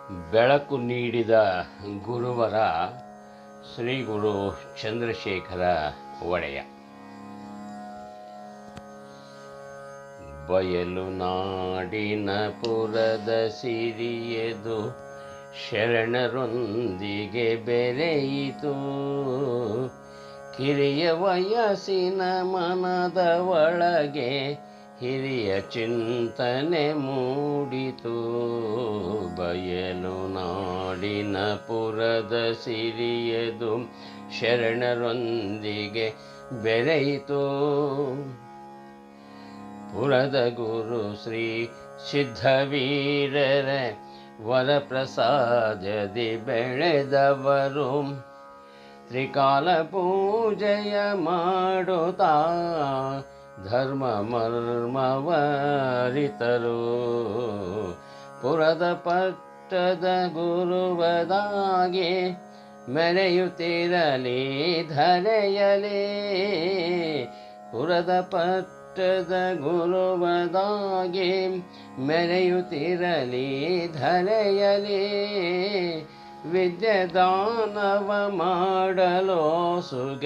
ಬೆಳಕು ನೀಡಿದ ಗುರುವರ ಶ್ರೀ ಗುರು ಚಂದ್ರಶೇಖರ ಒಡೆಯ. ಬಯಲು ನಾಡಿನ ಪುರದ ಸಿರಿಯದು ಶರಣರೊಂದಿಗೆ ಬೆರೆಯಿತು. ಕಿರಿಯ ವಯಸ್ಸಿನ ಮನದ ಒಳಗೆ ಹಿರಿಯ ಚಿಂತನೆ ಮೂಡಿತು. ಬಯಲು ನಾಡಿನ ಪುರದ ಸಿರಿಯದು ಶರಣರೊಂದಿಗೆ ಬೆರೆಯಿತು. ಪುರದ ಗುರು ಶ್ರೀ ಸಿದ್ಧವೀರರ ವರಪ್ರಸಾದದಿ ಬೆಳೆದವರು ತ್ರಿಕಾಲ ಪೂಜೆಯ ಮಾಡುತ್ತಾ ಧರ್ಮ ಮರ್ಮವರಿತರು. ಪುರದ ಪಟ್ಟದ ಗುರುವದಾಗಿ ಮೆರೆಯುತ್ತಿರಲಿ ಧರೆಯಲಿ. ಪುರದ ಪಟ್ಟದ ಗುರುವದಾಗಿ ಮೆರೆಯುತ್ತಿರಲಿ ಧರೆಯಲಿ. ವಿದ್ಯೆದಾನವ ಮಾಡಲು ಸುಗ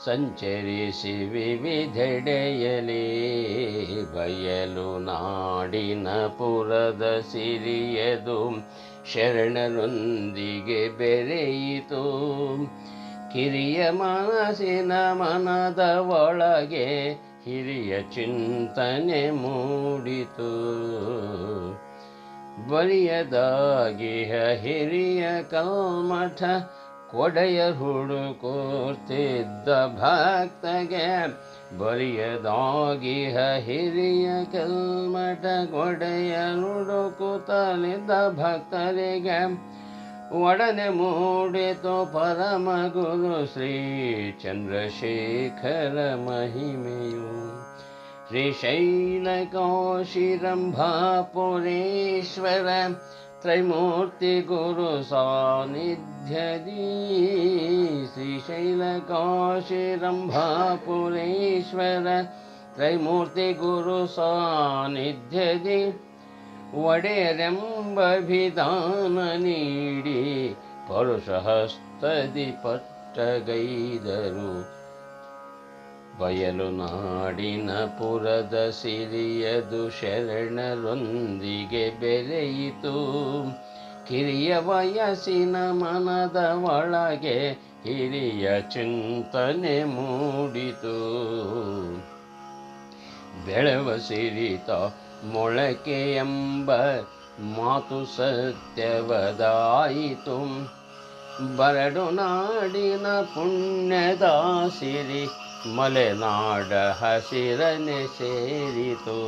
ಸಂಚರಿಸಿ ವಿವಿಧೆಡೆಯಲಿ. ಬಯಲು ನಾಡಿನ ಪುರದ ಸಿರಿಯದು ಶರಣರೊಂದಿಗೆ ಬೆರೆಯಿತು. ಕಿರಿಯ ಮನಸ್ಸಿನ ಮನದ ಒಳಗೆ ಹಿರಿಯ ಚಿಂತನೆ ಮೂಡಿತು. ಬಲಿಯದಾಗಿಹ ಹಿರಿಯ ಕಲ್ಮಠ ಕೊಡೆಯ ಹುಡುಕುತ್ತಿದ್ದ ಭಕ್ತಗೆ. ಬಲಿಯದಾಗಿಹ ಹಿರಿಯ ಕಲ್ಮಠ ಕೊಡೆಯ ಹುಡುಕುತ್ತಲಿದ್ದ ಭಕ್ತರಿಗೆ ಒಡನೆ ಮೂಡಿತು ಪರಮ ಗುರು ಶ್ರೀ ಚಂದ್ರಶೇಖರ ಮಹಿಮೆಯು. ಶ್ರೀಶೈಲ ಕಾಶಿರಂಭಾಪುರೇಶ್ವರ ತ್ರೈಮೂರ್ತಿ ಗುರು ಸಾನ್ನಿಧ್ಯದಿ. ಶ್ರೀಶೈಲ ಕಾಶಿರಂಭಾಪುರೇಶ್ವರ ತ್ರೈಮೂರ್ತಿ ಗುರು ಸಾನ್ನಿಧ್ಯದಿ. ಒಡೆಯರೆಂಬ ವಿಧಾನ ನೀಡಿ ಪರುಷಹಸ್ತದಿ ಪಟ್ಟಗೈದರು. ಬಯಲು ನಾಡಿನ ಪುರದ ಸಿರಿಯದು ಶರಣರೊಂದಿಗೆ ಬೆರೆಯಿತು. ಕಿರಿಯ ವಯಸ್ಸಿನ ಮನದ ಒಳಗೆ ಹಿರಿಯ ಚಿಂತನೆ ಮೂಡಿತು. ಬೆಳೆವ ಸಿರಿತ ಮೊಳಕೆ ಎಂಬ ಮಾತು ಸತ್ಯವದಾಯಿತು. ಬರಡು ನಾಡಿನ ಪುಣ್ಯದ ಸಿರಿ ಮಲೆನಾಡ ಹಸಿರನೆ ಸೇರಿತು.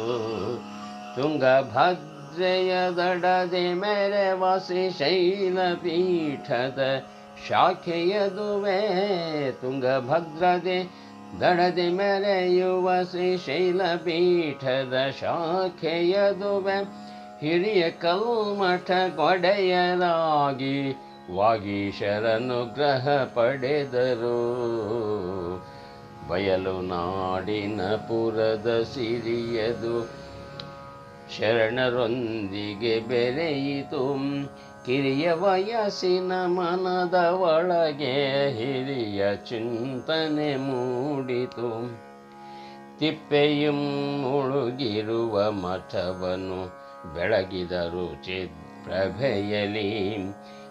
ತುಂಗಭದ್ರೆಯ ದಡದೆ ಮೆರೆವ ಶ್ರೀಶೈಲ ಪೀಠದ ಶಾಖೆಯದುವೆ. ತುಂಗಭದ್ರದೆ ದಡದೆ ಮೆರೆಯುವ ಶ್ರೀಶೈಲ ಪೀಠದ ಶಾಖೆಯದುವೆ. ಹಿರಿಯ ಕಲ್ಮಠ ಕೊಡೆಯರಾಗಿ ವಾಗೀಶರನುಗ್ರಹ ಪಡೆದರು. ಬಯಲು ನಾಡಿನ ಪುರದ ಸಿರಿಯದು ಶರಣರೊಂದಿಗೆ ಬೆರೆಯಿತು. ಕಿರಿಯ ವಯಸ್ಸಿನ ಮನದ ಒಳಗೆ ಹಿರಿಯ ಚಿಂತನೆ ಮೂಡಿತು. ತಿಪ್ಪೆಯು ಮುಳುಗಿರುವ ಮಠವನ್ನು ಬೆಳಗಿದರು ಚಿತ್ಪ್ರಭೆಯಲಿ.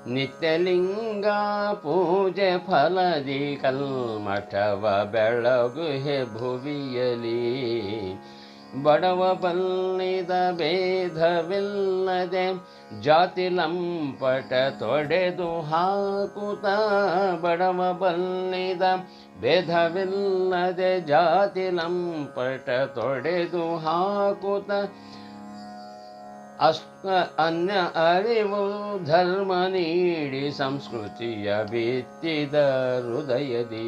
ನಿತ್ಯಲಿಂಗ ಪೂಜೆ ಫಲದಿ ಕಲ್ಮಠವ ಬೆಳಗುಹೆ ಭುವಿಯಲಿ. ಬಡವ ಬಲ್ಲಿದ ಭೇದವಿಲ್ಲದೆ ಜಾತಿ ಲಂಪಟ ತೊಡೆದು ಹಾಕುತ್ತ. ಬಡವ ಬಲ್ಲಿದ ಭೇದವಿಲ್ಲದೆ ಜಾತಿ ಲಂಪಟ ತೊಡೆದು ಹಾಕುತ್ತ. ಅನ್ಯ ಅರಿವು ಧರ್ಮ ನೀಡಿ ಸಂಸ್ಕೃತಿಯ ಬಿತ್ತಿದ ಹೃದಯದಿ.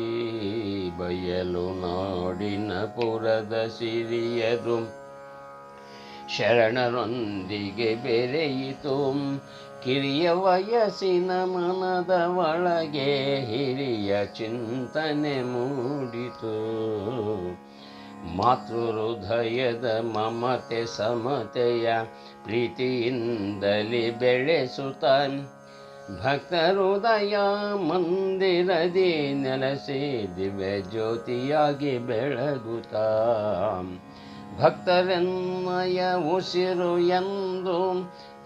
ಬಯಲು ನಾಡಿನ ಪುರದ ಸಿರಿಯದು ಶರಣರೊಂದಿಗೆ ಬೆರೆಯಿತು. ಕಿರಿಯ ವಯಸ್ಸಿನ ಮನದ ಒಳಗೆ ಹಿರಿಯ ಚಿಂತನೆ ಮೂಡಿತು. ಮಾತೃ ಹೃದಯದ ಮಮತೆ ಸಮತೆಯ ಪ್ರೀತಿಯಿಂದಲೇ ಬೆಳೆಸುತ್ತ ಭಕ್ತ ಹೃದಯ ಮಂದಿರದಿ ನೆಲೆಸಿ ದಿವ್ಯ ಜ್ಯೋತಿಯಾಗಿ ಬೆಳಗುತ್ತ ಭಕ್ತರೆನ್ನಯ ಉಸಿರು ಎಂದು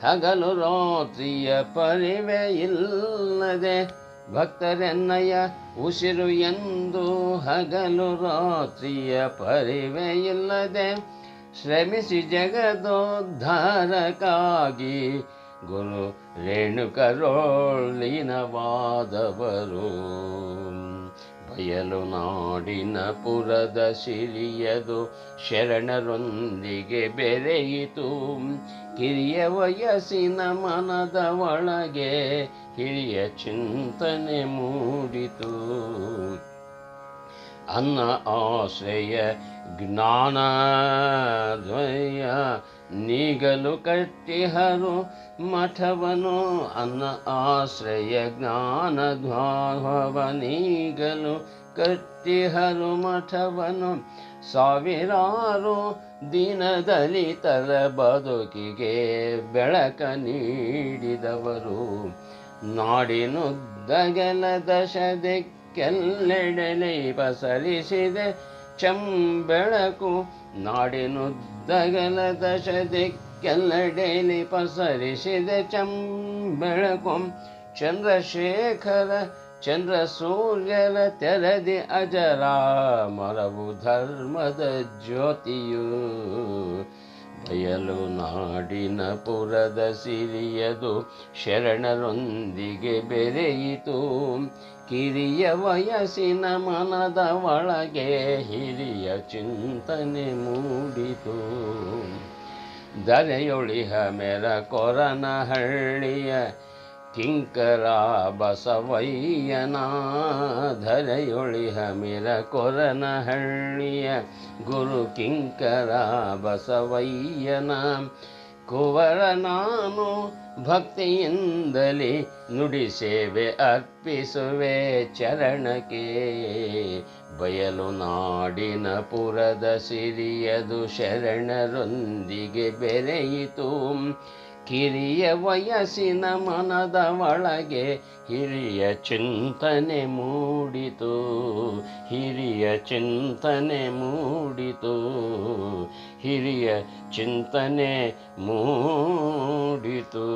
ಹಗಲು ರಾತ್ರಿಯ ಪರಿವೆ ಇಲ್ಲದೆ ಭಕ್ತರೆನ್ನಯ ಉಸಿರು ಎಂದು ಹಗಲು ರಾತ್ರಿಯ ಪರಿವೆ ಇಲ್ಲದೆ ಶ್ರಮಿಸಿ ಜಗದೋದ್ಧಾರಕ್ಕಾಗಿ ಗುರು ರೇಣುಕರೋಳಿನವಾದವರು ಬಯಲು ನಾಡಿನ ಪುರದ ಸಿರಿಯದು ಶರಣರೊಂದಿಗೆ ಬೆರೆಯಿತು ಕಿರಿಯ ವಯಸ್ಸಿನ ಮನದ ಒಳಗೆ ಹಿರಿಯ ಚಿಂತನೆ ಮೂಡಿತು ಅನ್ನ ಆಶ್ರಯ ಜ್ಞಾನದ್ವಯ ನೀಗಲು ಕಟ್ಟಿಹರು ಮಠವನು ಅನ್ನ ಆಶ್ರಯ ಜ್ಞಾನದ್ವಾವ ನೀಗಲು ಕಟ್ಟಿಹರು ಮಠವನು ಸಾವಿರಾರು ದೀನದಲಿತರ ಬದುಕಿಗೆ ಬೆಳಕ ನೀಡಿದವರು ನಾಡಿನುದ್ದಗಲ ದಶದಿಕ್ಕೆಲ್ಲೆಡೆಲೆ ಪಸರಿಸಿದೆ ಚಂಬೆಳಕು ನಾಡಿನುದ್ದಗಲ ದಶದಿಕ್ಕೆಲ್ಲೆಡೆಲೆ ಪಸರಿಸಿದೆ ಚಂಬೆಳಕು ಚಂದ್ರಶೇಖರ ಚಂದ್ರ ಸೂರ್ಯರ ತೆರೆದಿ ಅಜರ ಮರವು ಧರ್ಮದ ಜ್ಯೋತಿಯು ಬಯಲು ನಾಡಿನ ಪುರದ ಸಿರಿಯದು ಶರಣರೊಂದಿಗೆ ಬೆರೆಯಿತು ಕಿರಿಯ ವಯಸ್ಸಿನ ಮನದ ಒಳಗೆ ಹಿರಿಯ ಚಿಂತನೆ ಮೂಡಿತು ದರೆಯೊಳಿಹ ಮೆರ ಕೊರನಹಳ್ಳಿಯ ಕಿಂಕರ ಬಸವಯ್ಯನ ಧರೆಯೊಳಿಹ ಮಿರ ಕೊರನಹಳ್ಳಿಯ ಗುರು ಕಿಂಕರ ಬಸವಯ್ಯನ ಕುವರ ನಾನು ಭಕ್ತಿಯಿಂದಲೇ ನುಡಿ ಸೇವೆ ಅರ್ಪಿಸುವೆ ಚರಣಕ್ಕೆ ಬಯಲು ನಾಡಿನ ಪುರದ ಸಿರಿಯದು ಶರಣರೊಂದಿಗೆ ಬೆರೆಯಿತು ಕಿರಿಯ ವಯಸ್ಸಿನ ಮನದ ಒಳಗೆ ಹಿರಿಯ ಚಿಂತನೆ ಮೂಡಿತು ಹಿರಿಯ ಚಿಂತನೆ ಮೂಡಿತು ಹಿರಿಯ ಚಿಂತನೆ ಮೂಡಿತು